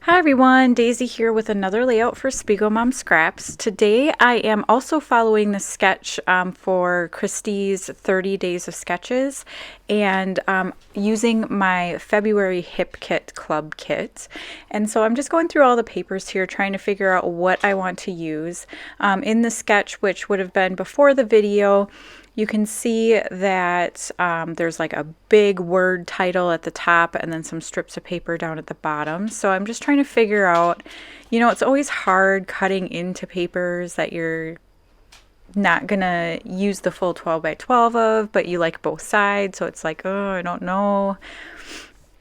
Hi everyone, Daisy here with another layout for SPIEGELMOM Scraps. Today I am also following the sketch for Christy's 30 Days of Sketches and using my February Hip Kit Club kit. And so I'm just going through all the papers here trying to figure out what I want to use. In the sketch, which would have been before the video, you can see that there's like a big word title at the top and then some strips of paper down at the bottom. So I'm just trying to figure out, you know, it's always hard cutting into papers that you're not gonna use the full 12 by 12 of, but you like both sides. So it's like, oh, I don't know.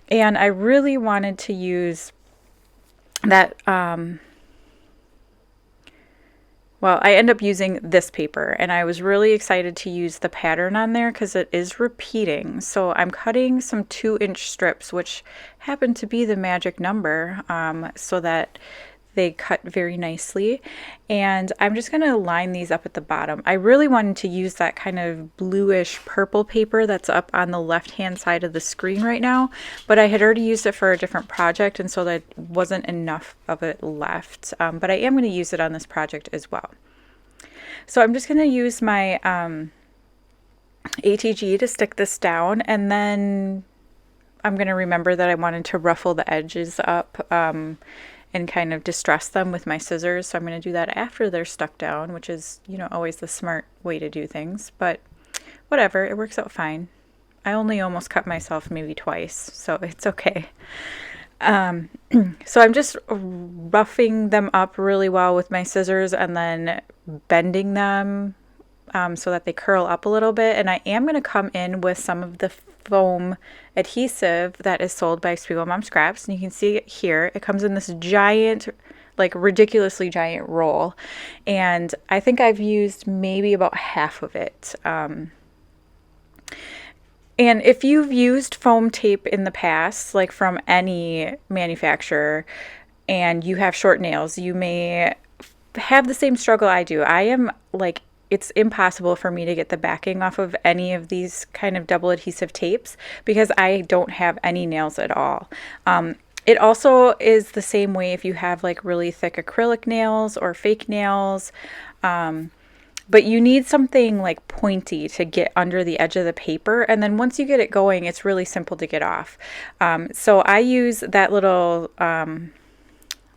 And I really wanted to use that, well, I end up using this paper, and I was really excited to use the pattern on there because it is repeating. So I'm cutting some 2-inch strips, which happen to be the magic number, so that they cut very nicely. And I'm just going to line these up at the bottom. I really wanted to use that kind of bluish purple paper that's up on the left-hand side of the screen right now, but I had already used it for a different project, and so there wasn't enough of it left. But I am going to use it on this project as well. So I'm just going to use my ATG to stick this down, and then I'm going to remember that I wanted to ruffle the edges up and kind of distress them with my scissors. So I'm going to do that after they're stuck down, which is, you know, always the smart way to do things, but whatever, it works out fine. I only almost cut myself maybe twice, so it's okay. So I'm just roughing them up really well with my scissors and then bending them so that they curl up a little bit. And I am going to come in with some of the foam adhesive that is sold by SPIEGELMOM Scraps. And you can see it here. It comes in this giant, like ridiculously giant roll. And I think I've used maybe about half of it. And if you've used foam tape in the past, like from any manufacturer, and you have short nails, you may have the same struggle I do. I am like, it's impossible for me to get the backing off of any of these kind of double adhesive tapes because I don't have any nails at all. It also is the same way if you have like really thick acrylic nails or fake nails. But you need something like pointy to get under the edge of the paper. And then once you get it going, it's really simple to get off. So I use that little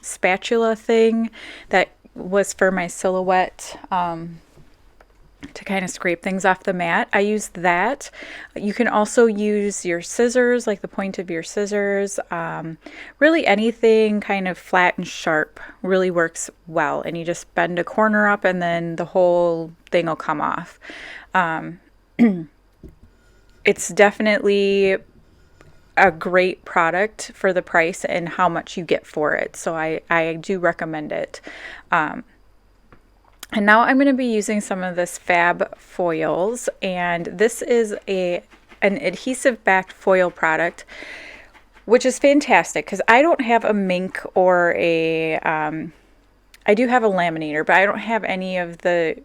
spatula thing that was for my silhouette to kind of scrape things off the mat. I use that. You can also use your scissors, like the point of your scissors. Really anything kind of flat and sharp really works well. And you just bend a corner up and then the whole thing will come off. It's definitely a great product for the price and how much you get for it. So I do recommend it. And now I'm going to be using some of this fab foils, and this is an adhesive backed foil product, which is fantastic because I don't have a mink or a, I do have a laminator, but I don't have any of the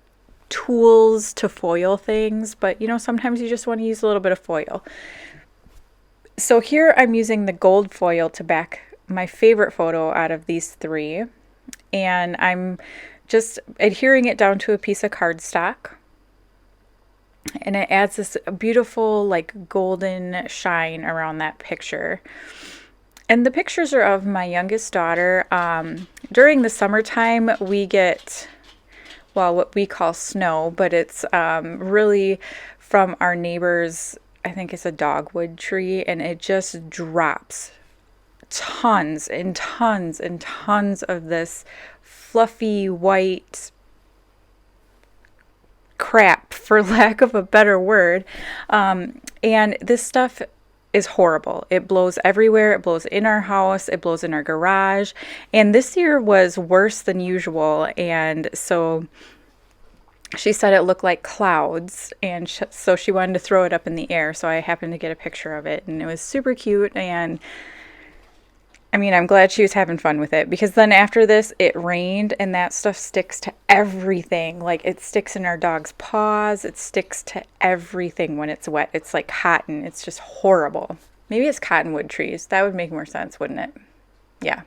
tools to foil things, but you know, sometimes you just want to use a little bit of foil. So here I'm using the gold foil to back my favorite photo out of these three, and I'm just adhering it down to a piece of cardstock, and it adds this beautiful like golden shine around that picture. And the pictures are of my youngest daughter. During the summertime we get, well, what we call snow, but it's really from our neighbors. I think it's a dogwood tree, and it just drops tons and tons and tons of this fluffy white crap, for lack of a better word. And this stuff is horrible. It blows everywhere. It blows in our house. It blows in our garage. And this year was worse than usual. And so she said it looked like clouds, and so she wanted to throw it up in the air. So I happened to get a picture of it, and it was super cute. And I mean, I'm glad she was having fun with it, because then after this, it rained, and that stuff sticks to everything. Like, it sticks in our dog's paws. It sticks to everything when it's wet. It's like cotton. It's just horrible. Maybe it's cottonwood trees. That would make more sense, wouldn't it? Yeah.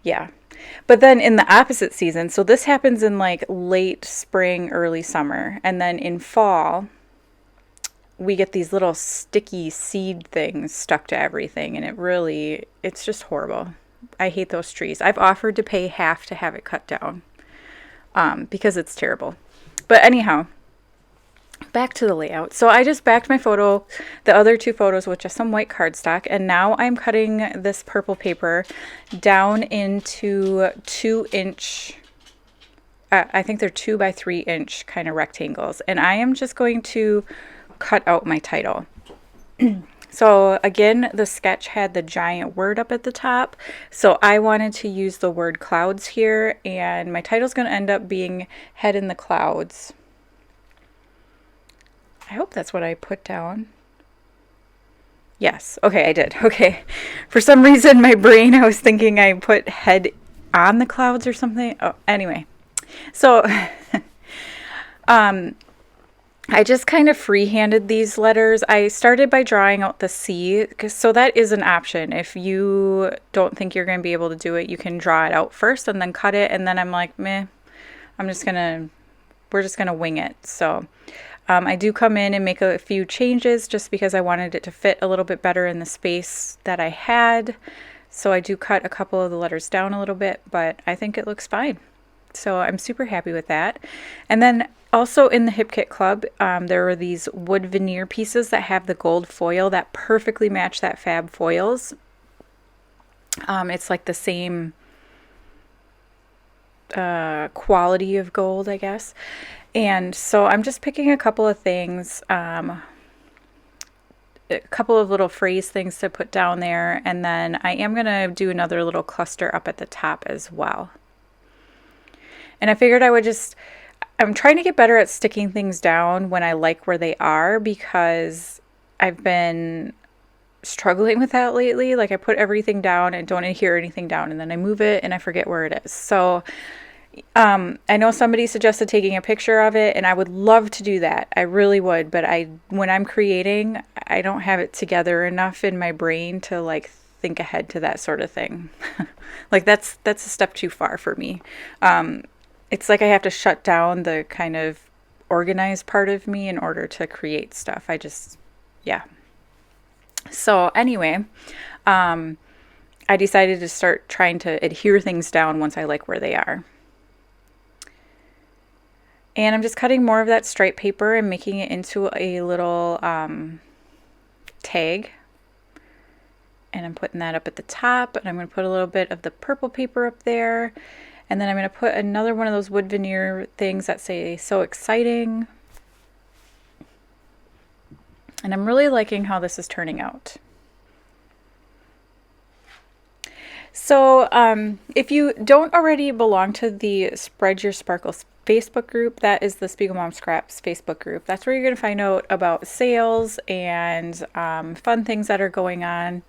Yeah. But then in the opposite season, so this happens in like late spring, early summer, and then in fall, we get these little sticky seed things stuck to everything, and it's just horrible. I hate those trees. I've offered to pay half to have it cut down because it's terrible. But anyhow, back to the layout. So I just backed my photo, the other two photos with just some white cardstock, and now I'm cutting this purple paper down into 2-inch, I think they're 2 by 3-inch kind of rectangles, and I am just going to cut out my title. So again, the sketch had the giant word up at the top, so I wanted to use the word clouds here, and my title's going to end up being Head in the Clouds. I hope that's what I put down. Yes, okay, I did. Okay, for some reason my brain, I was thinking I put head on the clouds or something. Oh, anyway, so I just kind of freehanded these letters. I started by drawing out the C, so that is an option. If you don't think you're going to be able to do it, you can draw it out first and then cut it. And then I'm like, meh, we're just going to wing it. So I do come in and make a few changes just because I wanted it to fit a little bit better in the space that I had. So I do cut a couple of the letters down a little bit, but I think it looks fine. So I'm super happy with that. And then also in the Hip Kit Club, there were these wood veneer pieces that have the gold foil that perfectly match that fab foils. It's like the same quality of gold, I guess. And so I'm just picking a couple of things, a couple of little phrase things to put down there. And then I am going to do another little cluster up at the top as well. And I figured I'm trying to get better at sticking things down when I like where they are, because I've been struggling with that lately. Like I put everything down and don't adhere anything down, and then I move it and I forget where it is. So I know somebody suggested taking a picture of it, and I would love to do that. I really would, but when I'm creating, I don't have it together enough in my brain to like think ahead to that sort of thing. Like that's a step too far for me. It's like I have to shut down the kind of organized part of me in order to create stuff. Yeah. So anyway, I decided to start trying to adhere things down once I like where they are. And I'm just cutting more of that stripe paper and making it into a little tag. And I'm putting that up at the top, and I'm going to put a little bit of the purple paper up there. And then I'm going to put another one of those wood veneer things that say "so exciting." And I'm really liking how this is turning out. So if you don't already belong to the Spread Your Sparkles Facebook group, that is the SPIEGELMOM Scraps Facebook group. That's where you're going to find out about sales and fun things that are going on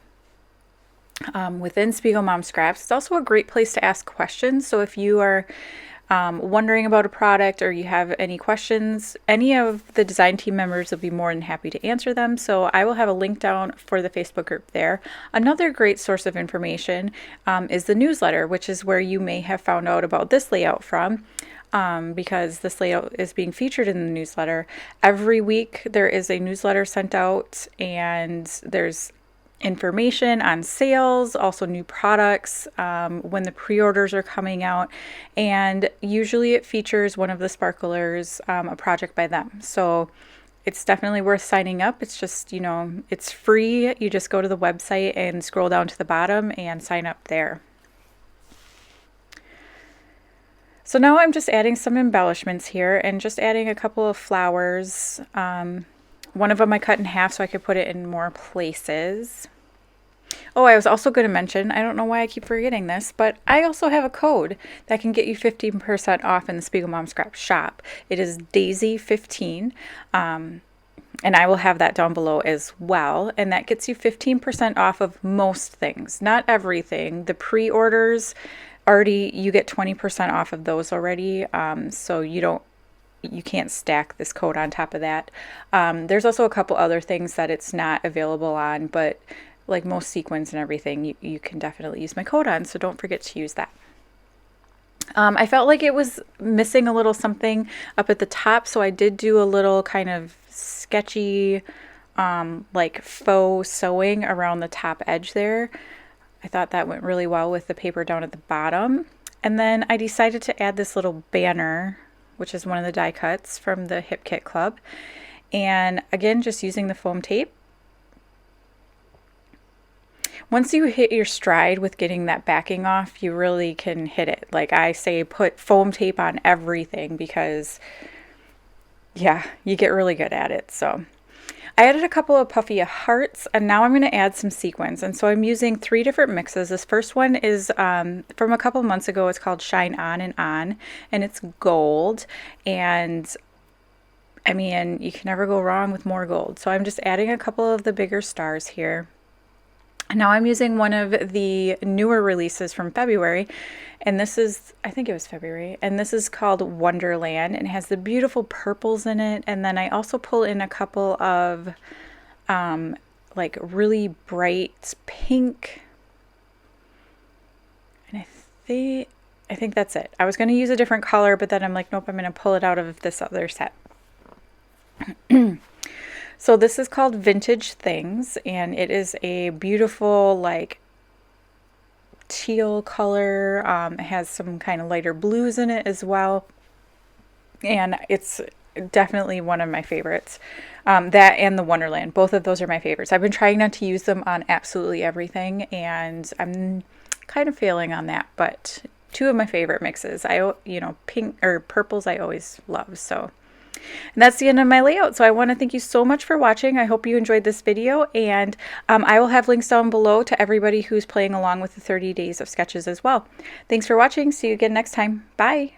within SPIEGELMOM Scraps. It's also a great place to ask questions. So if you are wondering about a product or you have any questions, any of the design team members will be more than happy to answer them. So I will have a link down for the Facebook group there. Another great source of information is the newsletter, which is where you may have found out about this layout from. Because this layout is being featured in the newsletter. Every week there is a newsletter sent out, and there's information on sales, also new products, when the pre-orders are coming out, and usually it features one of the sparklers, a project by them. So it's definitely worth signing up. It's just, it's free. You just go to the website and scroll down to the bottom and sign up there. So now I'm just adding some embellishments here and just adding a couple of flowers. One of them I cut in half so I could put it in more places. Oh, I was also going to mention, I don't know why I keep forgetting this, but I also have a code that can get you 15% off in the SPIEGELMOM Scraps shop. It is Daisy15, and I will have that down below as well. And that gets you 15% off of most things, not everything. The pre-orders, you get 20% off of those already, so you can't stack this code on top of that. There's also a couple other things that it's not available on, but like most sequins and everything, you can definitely use my code on, so don't forget to use that. I felt like it was missing a little something up at the top, so I did do a little kind of sketchy like faux sewing around the top edge there. I thought that went really well with the paper down at the bottom. And then I decided to add this little banner, which is one of the die cuts from the Hip Kit Club. And again, just using the foam tape. Once you hit your stride with getting that backing off, you really can hit it. Like I say, put foam tape on everything because, yeah, you get really good at it. So I added a couple of puffy hearts, and now I'm going to add some sequins. And so I'm using 3 different mixes. This first one is from a couple months ago. It's called Shine On and On, and it's gold. And I mean, you can never go wrong with more gold. So I'm just adding a couple of the bigger stars here. And now I'm using one of the newer releases from February, and this is, I think it was February, and this is called Wonderland, and it has the beautiful purples in it. And then I also pull in a couple of like really bright pink, and I think that's it. I was going to use a different color, but then I'm like, nope, I'm going to pull it out of this other set. So this is called Vintage Things, and it is a beautiful like teal color. It has some kind of lighter blues in it as well, and it's definitely one of my favorites. That and the Wonderland, both of those are my favorites. I've been trying not to use them on absolutely everything, and I'm kind of failing on that, but 2 of my favorite mixes. Pink or purples I always love. So. And that's the end of my layout. So I want to thank you so much for watching. I hope you enjoyed this video, and I will have links down below to everybody who's playing along with the 30 days of sketches as well. Thanks for watching. See you again next time. Bye.